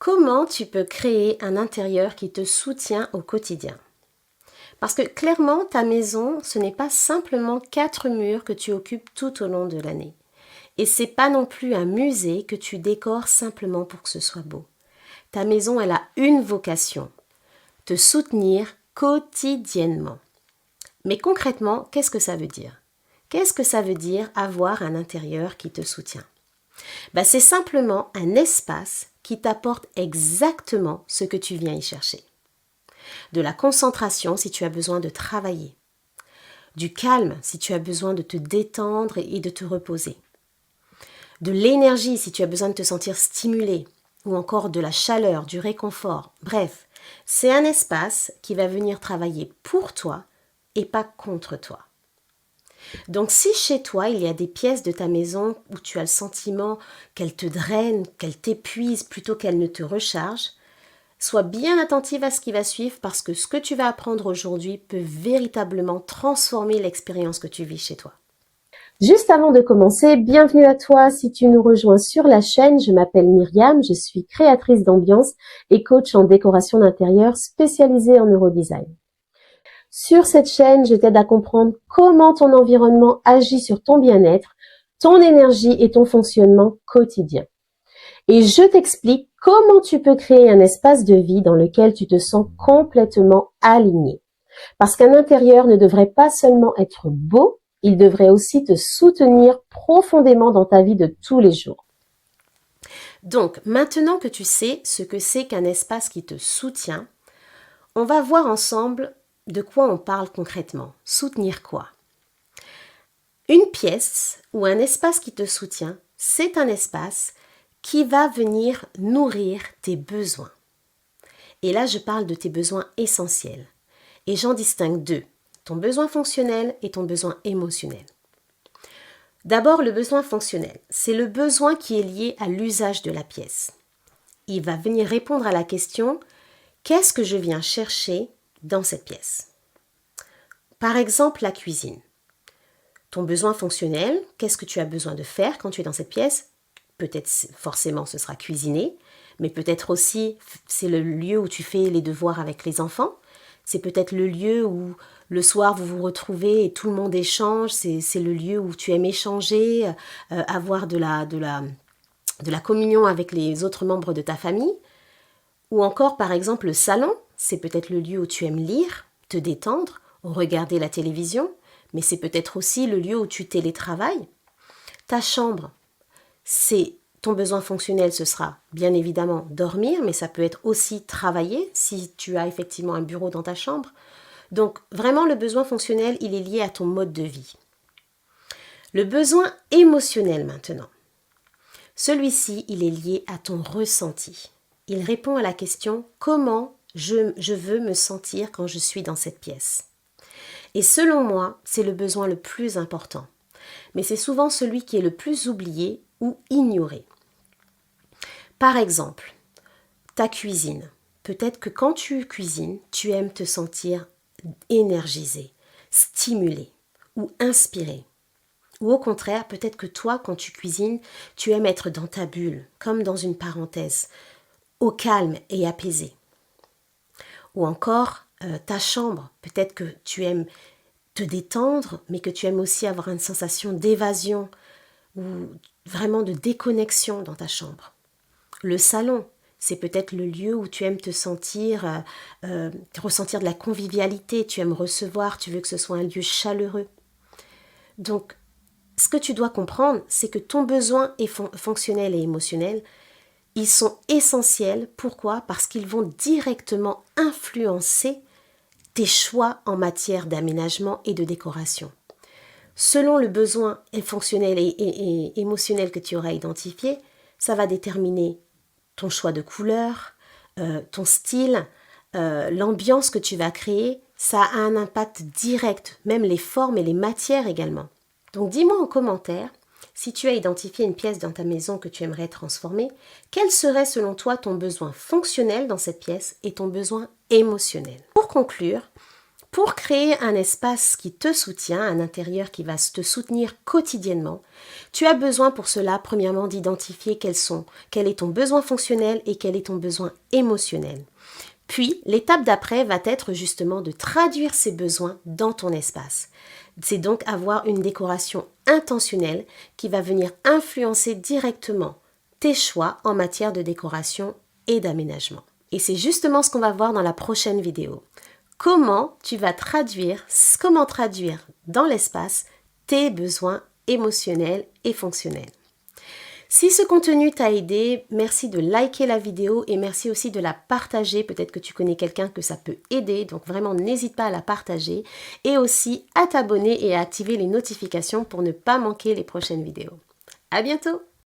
Comment tu peux créer un intérieur qui te soutient au quotidien? Parce que clairement, ta maison, ce n'est pas simplement 4 murs que tu occupes tout au long de l'année. Et c'est pas non plus un musée que tu décores simplement pour que ce soit beau. Ta maison, elle a une vocation, te soutenir quotidiennement. Mais concrètement, qu'est-ce que ça veut dire? Qu'est-ce que ça veut dire avoir un intérieur qui te soutient? C'est simplement un espace qui t'apporte exactement ce que tu viens y chercher. De la concentration si tu as besoin de travailler. Du calme si tu as besoin de te détendre et de te reposer. De l'énergie si tu as besoin de te sentir stimulé. Ou encore de la chaleur, du réconfort. Bref, c'est un espace qui va venir travailler pour toi et pas contre toi. Donc si chez toi, il y a des pièces de ta maison où tu as le sentiment qu'elles te drainent, qu'elles t'épuisent plutôt qu'elles ne te rechargent, sois bien attentive à ce qui va suivre parce que ce que tu vas apprendre aujourd'hui peut véritablement transformer l'expérience que tu vis chez toi. Juste avant de commencer, bienvenue à toi si tu nous rejoins sur la chaîne. Je m'appelle Myriam, je suis créatrice d'ambiance et coach en décoration d'intérieur spécialisée en neurodesign. Sur cette chaîne, je t'aide à comprendre comment ton environnement agit sur ton bien-être, ton énergie et ton fonctionnement quotidien. Et je t'explique comment tu peux créer un espace de vie dans lequel tu te sens complètement aligné. Parce qu'un intérieur ne devrait pas seulement être beau, il devrait aussi te soutenir profondément dans ta vie de tous les jours. Donc, maintenant que tu sais ce que c'est qu'un espace qui te soutient, on va voir ensemble de quoi on parle concrètement. Soutenir quoi? Une pièce ou un espace qui te soutient, c'est un espace qui va venir nourrir tes besoins. Et là, je parle de tes besoins essentiels. Et j'en distingue deux, ton besoin fonctionnel et ton besoin émotionnel. D'abord, le besoin fonctionnel, c'est le besoin qui est lié à l'usage de la pièce. Il va venir répondre à la question « Qu'est-ce que je viens chercher dans cette pièce ?» Par exemple, la cuisine. Ton besoin fonctionnel, qu'est-ce que tu as besoin de faire quand tu es dans cette pièce? Peut-être forcément ce sera cuisiner, mais peut-être aussi c'est le lieu où tu fais les devoirs avec les enfants. C'est peut-être le lieu où le soir vous vous retrouvez et tout le monde échange. C'est le lieu où tu aimes échanger, avoir de la communion avec les autres membres de ta famille. Ou encore par exemple le salon, c'est peut-être le lieu où tu aimes lire, te détendre, regarder la télévision, mais c'est peut-être aussi le lieu où tu télétravailles. Ta chambre, c'est ton besoin fonctionnel, ce sera bien évidemment dormir, mais ça peut être aussi travailler si tu as effectivement un bureau dans ta chambre. Donc vraiment le besoin fonctionnel, il est lié à ton mode de vie. Le besoin émotionnel maintenant. Celui-ci, il est lié à ton ressenti. Il répond à la question « Comment je veux me sentir quand je suis dans cette pièce ?» Et selon moi, c'est le besoin le plus important. Mais c'est souvent celui qui est le plus oublié ou ignoré. Par exemple, ta cuisine. Peut-être que quand tu cuisines, tu aimes te sentir énergisé, stimulé ou inspiré. Ou au contraire, peut-être que toi, quand tu cuisines, tu aimes être dans ta bulle, comme dans une parenthèse, au calme et apaisé. Ou encore, ta chambre. Peut-être que tu aimes te détendre, mais que tu aimes aussi avoir une sensation d'évasion ou vraiment de déconnexion dans ta chambre. Le salon, c'est peut-être le lieu où tu aimes te sentir, ressentir de la convivialité, tu aimes recevoir, tu veux que ce soit un lieu chaleureux. Donc, ce que tu dois comprendre, c'est que ton besoin est fonctionnel et émotionnel, ils sont essentiels. Pourquoi? Parce qu'ils vont directement influencer tes choix en matière d'aménagement et de décoration. Selon le besoin fonctionnel et émotionnel que tu auras identifié, ça va déterminer ton choix de couleur, ton style, l'ambiance que tu vas créer. Ça a un impact direct, même les formes et les matières également. Donc dis-moi en commentaire, si tu as identifié une pièce dans ta maison que tu aimerais transformer, quel serait selon toi ton besoin fonctionnel dans cette pièce et ton besoin émotionnel? Pour conclure, Pour créer un espace qui te soutient, un intérieur qui va te soutenir quotidiennement, tu as besoin pour cela, premièrement, d'identifier quel est ton besoin fonctionnel et quel est ton besoin émotionnel. Puis, l'étape d'après va être justement de traduire ces besoins dans ton espace. C'est donc avoir une décoration intentionnelle qui va venir influencer directement tes choix en matière de décoration et d'aménagement. Et c'est justement ce qu'on va voir dans la prochaine vidéo. Comment traduire dans l'espace tes besoins émotionnels et fonctionnels. Si ce contenu t'a aidé, merci de liker la vidéo et merci aussi de la partager. Peut-être que tu connais quelqu'un que ça peut aider, donc vraiment n'hésite pas à la partager et aussi à t'abonner et à activer les notifications pour ne pas manquer les prochaines vidéos. À bientôt!